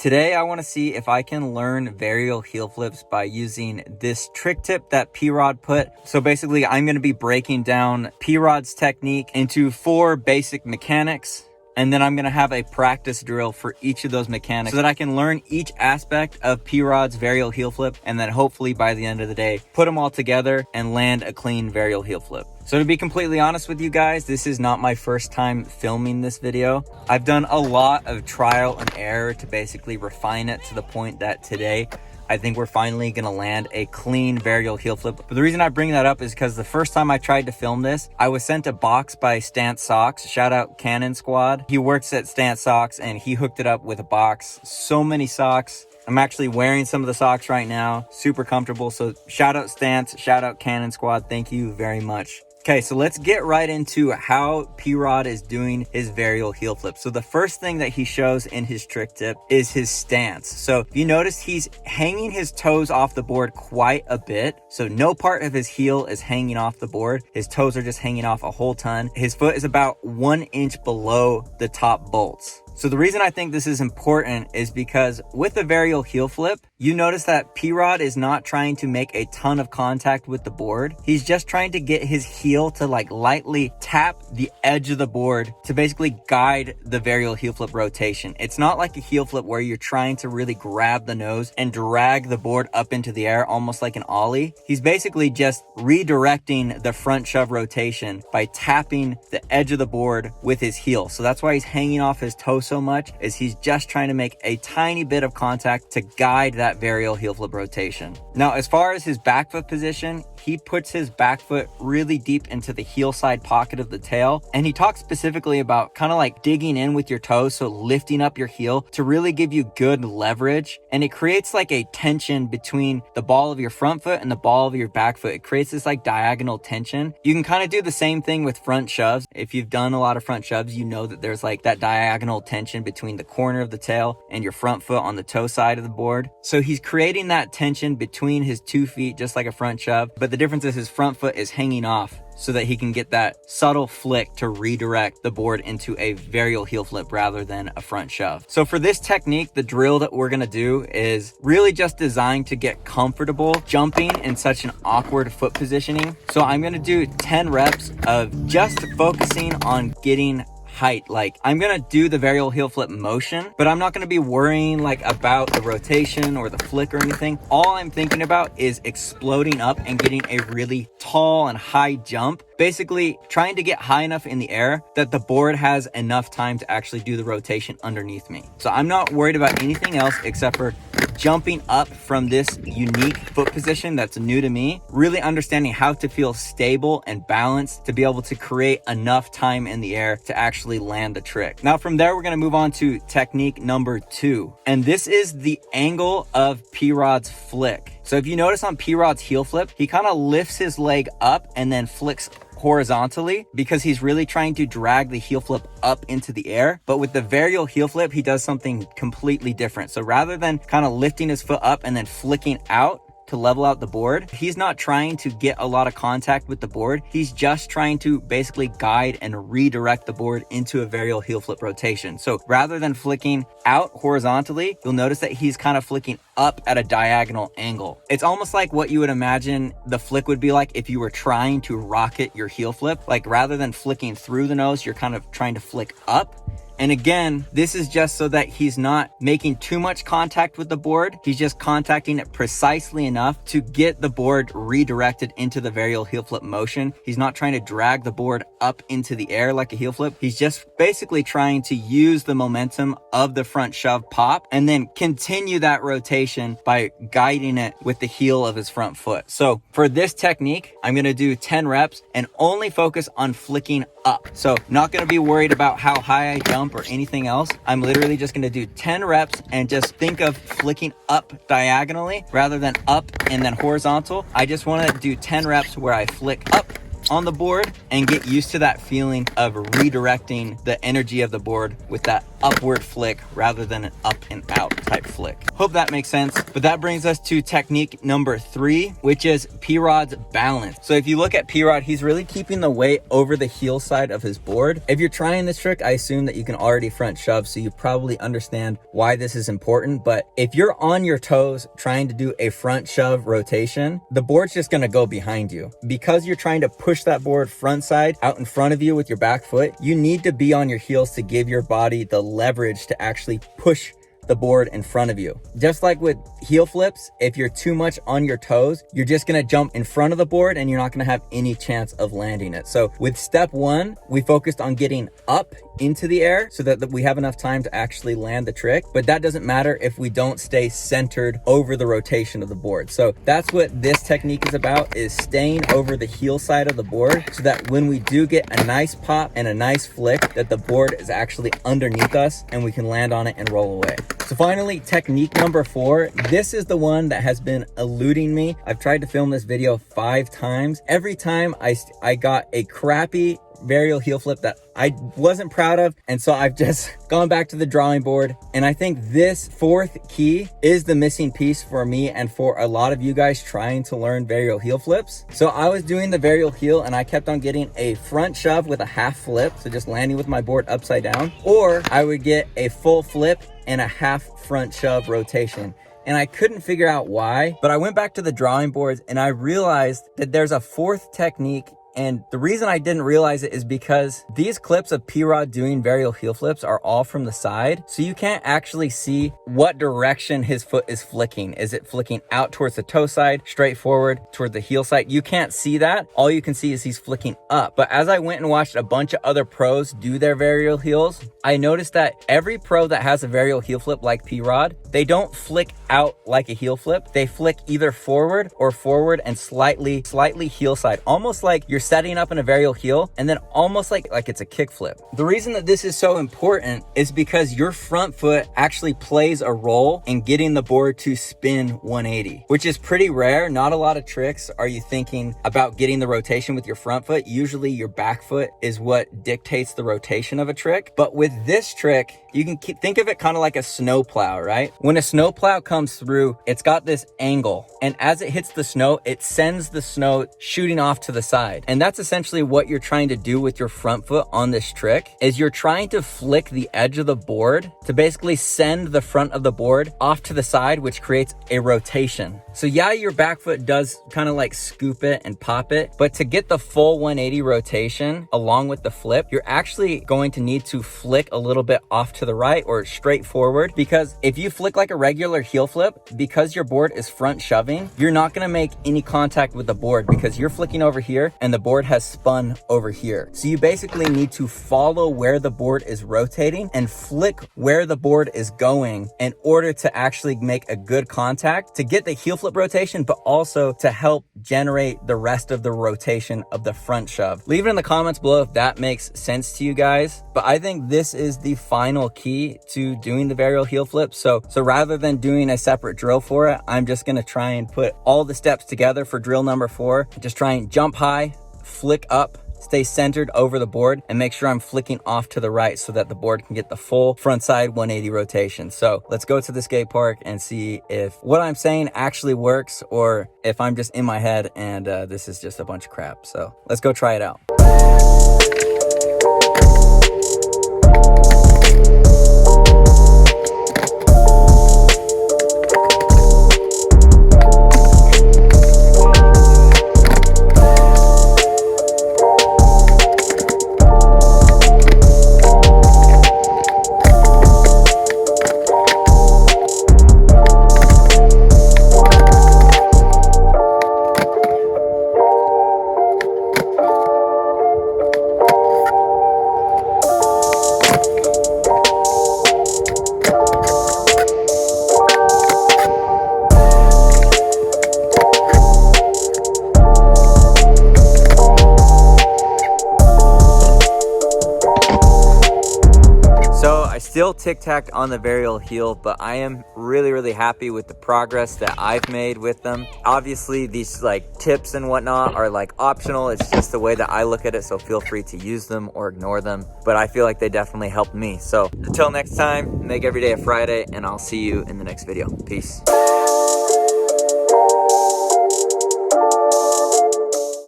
Today, I want to see if I can learn varial heel flips by using this trick tip that P-Rod put. So basically, I'm going to be breaking down P-Rod's technique into 4 basic mechanics. And then I'm going to have a practice drill for each of those mechanics so that I can learn each aspect of P-Rod's varial heel flip. And then hopefully by the end of the day, put them all together and land a clean varial heel flip. So to be completely honest with you guys, this is not my first time filming this video. I've done a lot of trial and error to basically refine it to the point that today, I think we're finally gonna land a clean varial heel flip. But the reason I bring that up is because the first time I tried to film this, I was sent a box by Stance Socks. Shout out Cannon Squad. He works at Stance Socks and he hooked it up with a box. So many socks. I'm actually wearing some of the socks right now. Super comfortable. So shout out Stance, shout out Cannon Squad. Thank you very much. Okay, so let's get right into how P-Rod is doing his varial heel flip. So the first thing that he shows in his trick tip is his stance. So if you notice, he's hanging his toes off the board quite a bit. So no part of his heel is hanging off the board. His toes are just hanging off a whole ton. His foot is about 1 inch below the top bolts. So the reason I think this is important is because with the varial heel flip, you notice that P-Rod is not trying to make a ton of contact with the board. He's just trying to get his heel to like lightly tap the edge of the board to basically guide the varial heel flip rotation. It's not like a heel flip where you're trying to really grab the nose and drag the board up into the air, almost like an ollie. He's basically just redirecting the front shove rotation by tapping the edge of the board with his heel. So that's why he's hanging off his toe so much, is he's just trying to make a tiny bit of contact to guide that varial heel flip rotation. Now, as far as his back foot position, he puts his back foot really deep into the heel side pocket of the tail. And he talks specifically about kind of like digging in with your toes. So lifting up your heel to really give you good leverage. And it creates like a tension between the ball of your front foot and the ball of your back foot. It creates this like diagonal tension. You can kind of do the same thing with front shoves. If you've done a lot of front shoves, you know that there's like that diagonal tension between the corner of the tail and your front foot on the toe side of the board. So he's creating that tension between his 2 feet, just like a front shove. But the difference is his front foot is hanging off so that he can get that subtle flick to redirect the board into a varial heel flip rather than a front shove. So for this technique, the drill that we're gonna do is really just designed to get comfortable jumping in such an awkward foot positioning. So I'm gonna do 10 reps of just focusing on getting height. Like, I'm gonna do the varial heel flip motion, but I'm not gonna be worrying like about the rotation or the flick or anything. All I'm thinking about is exploding up and getting a really tall and high jump. Basically trying to get high enough in the air that the board has enough time to actually do the rotation underneath me. So I'm not worried about anything else except for jumping up from this unique foot position that's new to me, really understanding how to feel stable and balanced to be able to create enough time in the air to actually land the trick. Now from there, we're going to move on to technique number 2. And this is the angle of P-Rod's flick. So if you notice on P-Rod's heel flip, he kind of lifts his leg up and then flicks horizontally because he's really trying to drag the heel flip up into the air. But with the varial heel flip, he does something completely different. So rather than kind of lifting his foot up and then flicking out to level out the board, he's not trying to get a lot of contact with the board. He's just trying to basically guide and redirect the board into a varial heel flip rotation. So rather than flicking out horizontally, you'll notice that he's kind of flicking up at a diagonal angle. It's almost like what you would imagine the flick would be like if you were trying to rocket your heel flip. Like rather than flicking through the nose, you're kind of trying to flick up. And again, this is just so that he's not making too much contact with the board. He's just contacting it precisely enough to get the board redirected into the varial heel flip motion. He's not trying to drag the board up into the air like a heel flip. He's just basically trying to use the momentum of the front shove pop and then continue that rotation by guiding it with the heel of his front foot. So for this technique, I'm going to do 10 reps and only focus on flicking up. So not going to be worried about how high I jump or anything else. I'm literally just going to do 10 reps and just think of flicking up diagonally rather than up and then horizontal. I just want to do 10 reps where I flick up on the board and get used to that feeling of redirecting the energy of the board with that upward flick rather than an up and out type flick. Hope that makes sense. But that brings us to technique number 3, which is P-Rod's balance. So if you look at P-Rod, he's really keeping the weight over the heel side of his board. If you're trying this trick, I assume that you can already front shove, so you probably understand why this is important. But if you're on your toes trying to do a front shove rotation, the board's just gonna go behind you. Because you're trying to push that board front side out in front of you with your back foot, you need to be on your heels to give your body the leverage to actually push the board in front of you. Just like with heel flips, if you're too much on your toes, you're just gonna jump in front of the board and you're not gonna have any chance of landing it. So with step 1, we focused on getting up into the air so that we have enough time to actually land the trick, but that doesn't matter if we don't stay centered over the rotation of the board. So that's what this technique is about, is staying over the heel side of the board so that when we do get a nice pop and a nice flick, that the board is actually underneath us and we can land on it and roll away. So finally, technique number 4, this is the one that has been eluding me. I've tried to film this video 5 times. Every time I got a crappy varial heel flip that I wasn't proud of, and so I've just gone back to the drawing board. And I think this 4th key is the missing piece for me and for a lot of you guys trying to learn varial heel flips. So I was doing the varial heel and I kept on getting a front shove with a half flip, so just landing with my board upside down, or I would get a full flip and a half front shove rotation. And I couldn't figure out why, but I went back to the drawing boards and I realized that there's a 4th technique. And the reason I didn't realize it is because these clips of P-Rod doing varial heel flips are all from the side. So you can't actually see what direction his foot is flicking. Is it flicking out towards the toe side, straight forward toward the heel side? You can't see that. All you can see is he's flicking up. But as I went and watched a bunch of other pros do their varial heels, I noticed that every pro that has a varial heel flip like P-Rod, they don't flick out like a heel flip. They flick either forward and slightly heel side, almost like you're setting up in a varial heel and then almost like it's a kick flip. The reason that this is so important is because your front foot actually plays a role in getting the board to spin 180, which is pretty rare. Not a lot of tricks are you thinking about getting the rotation with your front foot. Usually your back foot is what dictates the rotation of a trick. But with this trick, you can think of it kind of like a snow plow, right? When a snow plow comes through, it's got this angle, and as it hits the snow, it sends the snow shooting off to the side. And that's essentially what you're trying to do with your front foot on this trick, is you're trying to flick the edge of the board to basically send the front of the board off to the side, which creates a rotation. So yeah, your back foot does kind of like scoop it and pop it, but to get the full 180 rotation along with the flip, you're actually going to need to flick a little bit off to the right or straight forward, because if you flick like a regular heel flip, because your board is front shoving, you're not going to make any contact with the board because you're flicking over here and the board has spun over here. So you basically need to follow where the board is rotating and flick where the board is going in order to actually make a good contact to get the heel flip rotation, but also to help generate the rest of the rotation of the front shove. Leave it in the comments below if that makes sense to you guys. But I think this is the final key to doing the varial heel flip. So rather than doing a separate drill for it, I'm just going to try and put all the steps together for drill number 4. Just try and jump high, flick up, stay centered over the board, and make sure I'm flicking off to the right so that the board can get the full front side 180 rotation. So let's go to the skate park and see if what I'm saying actually works or if I'm just in my head and this is just a bunch of crap. So let's go try it out. I still tic-tacked on the Varial Heel, but I am really happy with the progress that I've made with them. Obviously, these like tips and whatnot are like optional. It's just the way that I look at it, so feel free to use them or ignore them. But I feel like they definitely helped me. So until next time, make every day a Friday, and I'll see you in the next video. Peace.